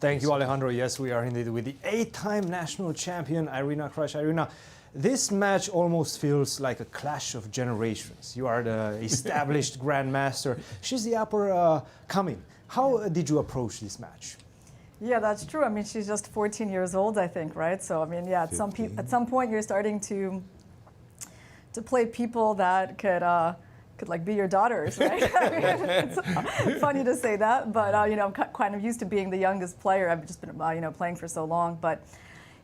Thank you, Alejandro. Yes, we are indeed with the 8-time national champion, Irina Krush. Irina, this match almost feels like a clash of generations. You are the established grandmaster. She's the upper-coming. How did you approach this match? Yeah, that's true. I mean, she's just 14 years old, I think, right? So, I mean, yeah, at some point you're starting to play people that could like be your daughters, right? I mean, it's funny to say that, but you know, I'm kind of used to being the youngest player. I've just been playing for so long. But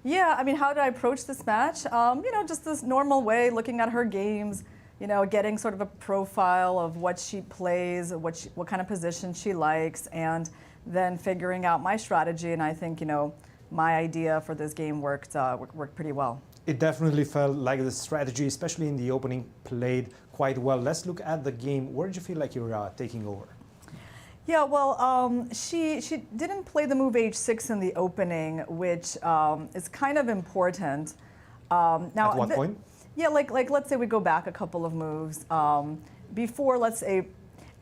yeah, I mean, how did I approach this match? You know, just this normal way, looking at her games, you know, getting sort of a profile of what she plays, what kind of position she likes, and then figuring out my strategy. And I think, you know, my idea for this game worked pretty well. It definitely felt like the strategy, especially in the opening, played quite well. Let's look at the game. Where did you feel like you were taking over? Yeah, well, she didn't play the move h6 in the opening, which is kind of important. Now, at what point? Yeah, like let's say we go back a couple of moves. Before, let's say,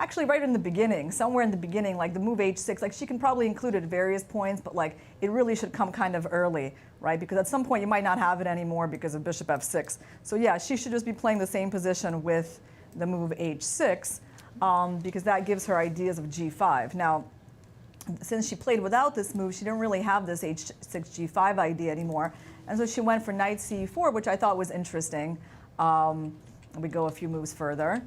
actually right in the beginning, somewhere in the beginning, like the move h6, like she can probably include it at various points, but like it really should come kind of early, right? Because at some point you might not have it anymore because of bishop f6. So yeah, she should just be playing the same position with the move h6 because that gives her ideas of g5. Now, since she played without this move, she didn't really have this h6 g5 idea anymore. And so she went for knight c4, which I thought was interesting. We go a few moves further.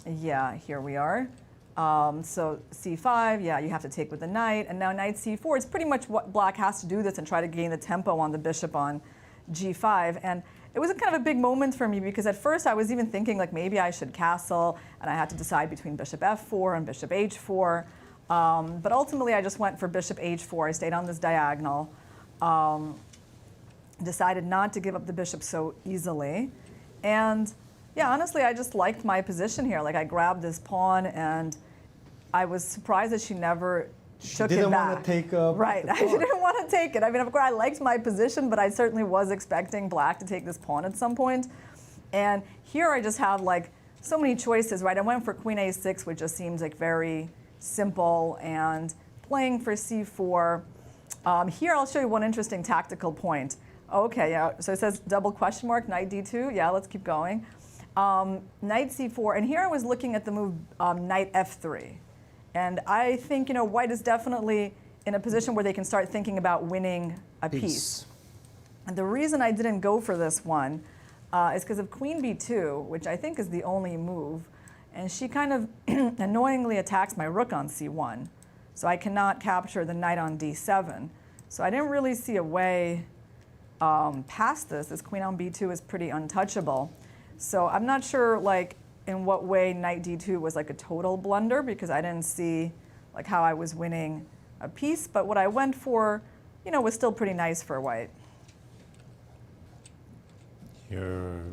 Yeah, here we are. So c5, yeah, you have to take with the knight. And now knight c4 is pretty much what black has to do this and try to gain the tempo on the bishop on g5. And it was a kind of a big moment for me because at first I was even thinking like maybe I should castle and I had to decide between bishop f4 and bishop h4. But ultimately I just went for bishop h4. I stayed on this diagonal. Decided not to give up the bishop so easily. And yeah, honestly, I just liked my position here. Like I grabbed this pawn, and I was surprised that she never took it back. Didn't want to take right. I didn't want to take it. I mean, of course, I liked my position, but I certainly was expecting black to take this pawn at some point. And here I just have like so many choices, right? I went for queen a6, which just seems like very simple, and playing for c4. Here I'll show you one interesting tactical point. Okay, yeah. So it says double question mark, knight d2. Yeah, let's keep going. Knight c4, and here I was looking at the move knight f3. And I think, you know, white is definitely in a position where they can start thinking about winning a piece. And the reason I didn't go for this one is because of queen b2, which I think is the only move. And she kind of annoyingly attacks my rook on c1. So I cannot capture the knight on d7. So I didn't really see a way past this. This queen on b2 is pretty untouchable. So I'm not sure like in what way knight d2 was like a total blunder because I didn't see like how I was winning a piece. But what I went for, you know, was still pretty nice for white. Your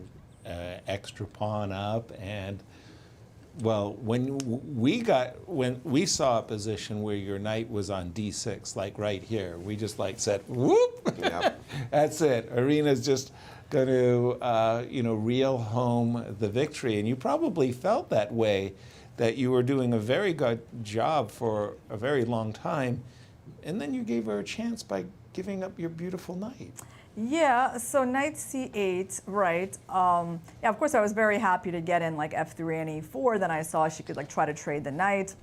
extra pawn up, and well, when we saw a position where your knight was on d6, like right here, we just like said, whoop, yep. That's it. Irina's just going to, you know, reel home the victory. And you probably felt that way, that you were doing a very good job for a very long time. And then you gave her a chance by giving up your beautiful knight. Yeah, so knight c8, right. Yeah, of course I was very happy to get in like f3 and e4. Then I saw she could like try to trade the knight.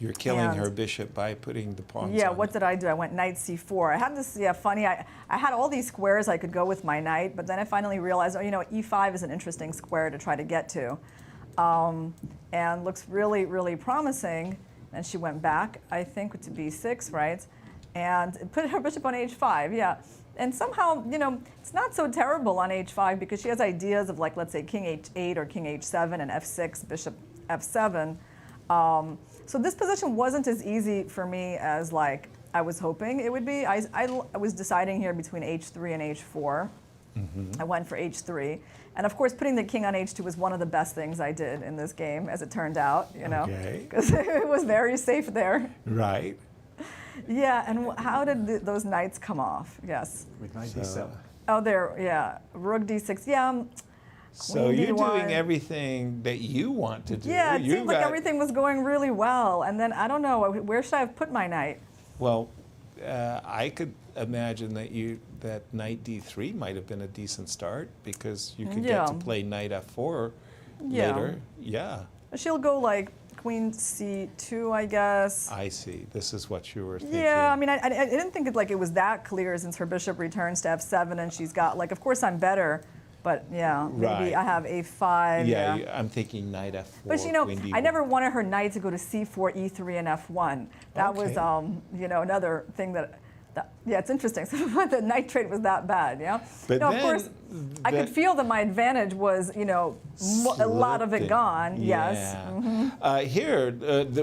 You're killing her bishop by putting the pawns Yeah, on what did I do? I went knight c4. I had this, yeah, funny, I had all these squares I could go with my knight, but then I finally realized, oh, you know, e5 is an interesting square to try to get to. And looks really, really promising. And she went back, I think, to b6, right? And put her bishop on h5, yeah. And somehow, you know, it's not so terrible on h5 because she has ideas of like, let's say, king h8 or king h7 and f6, bishop f7. So this position wasn't as easy for me as like I was hoping it would be. I was deciding here between h3 and h4. Mm-hmm. I went for h3. And of course, putting the king on h2 was one of the best things I did in this game, as it turned out, you know, because it was very safe there. Right. Yeah, and how did those knights come off? Yes. With knight d7. Oh, there, yeah. Rook d6, yeah. So you're doing everything that you want to do. Yeah, it seemed like everything was going really well. And then, I don't know, where should I have put my knight? Well, I could imagine that knight d3 might have been a decent start because you could get to play knight f4 later. Yeah. She'll go like queen c2, I guess. I see. This is what you were thinking. Yeah, I mean, I didn't think it was that clear since her bishop returns to f7 and she's got, like, of course I'm better, but yeah, maybe I have a5. Yeah, I'm thinking knight f4. But you know, I never wanted her knight to go to c4, e3, and f1. That was, you know, another thing that yeah, it's interesting. So the knight trade was that bad, yeah? But no, of course, I could feel that my advantage was, you know, a lot of it gone, yes. Here,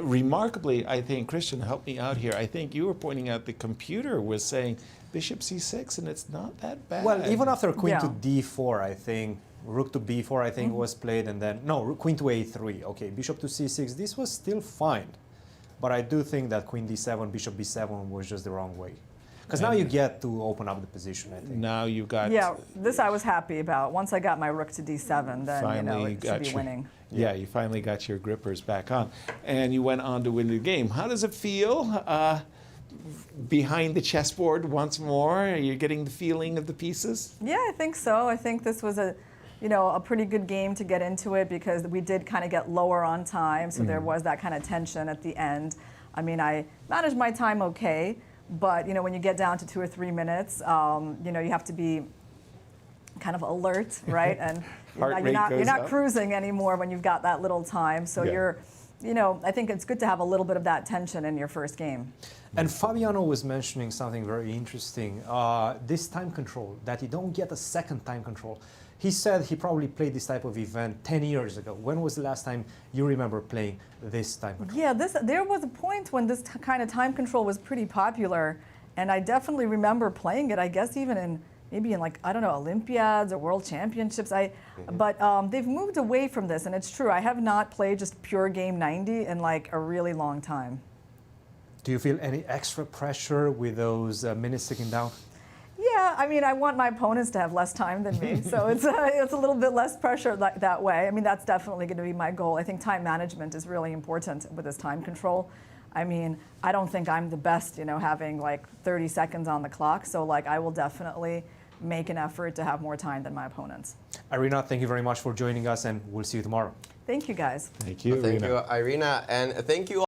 remarkably, I think, Christian, help me out here. I think you were pointing out the computer was saying bishop c6, and it's not that bad. Well, even after queen to d4, I think, rook to b4, I think was played, and then, no, queen to a3. Okay, bishop to c6, this was still fine. But I do think that queen d7, bishop b7 was just the wrong way. Because now you get to open up the position, I think. Now you got... Yeah, this I was happy about. Once I got my rook to d7, then, finally, you know, it should be winning. Yeah, you finally got your grippers back on. And you went on to win the game. How does it feel behind the chessboard once more? Are you getting the feeling of the pieces? Yeah, I think so. I think this was a pretty good game to get into it because we did kind of get lower on time, so there was that kind of tension at the end. I mean, I managed my time okay, but you know, when you get down to 2 or 3 minutes, you know, you have to be kind of alert, right? And you're not cruising anymore when you've got that little time. So you're, you know, I think it's good to have a little bit of that tension in your first game. And Fabiano was mentioning something very interesting, this time control, that you don't get a second time control. He said he probably played this type of event 10 years ago. When was the last time you remember playing this time control? Yeah, there was a point when this kind of time control was pretty popular, and I definitely remember playing it, I guess even in, maybe in like, I don't know, Olympiads or World Championships. But they've moved away from this, and it's true, I have not played just pure game 90 in like a really long time. Do you feel any extra pressure with those minutes ticking down? Yeah, I mean, I want my opponents to have less time than me, so it's a little bit less pressure that way. I mean, that's definitely going to be my goal. I think time management is really important with this time control. I mean, I don't think I'm the best, you know, having like 30 seconds on the clock, so like I will definitely make an effort to have more time than my opponents. Irina, thank you very much for joining us, and we'll see you tomorrow. Thank you, guys. Thank you, Thank you, Irina, and thank you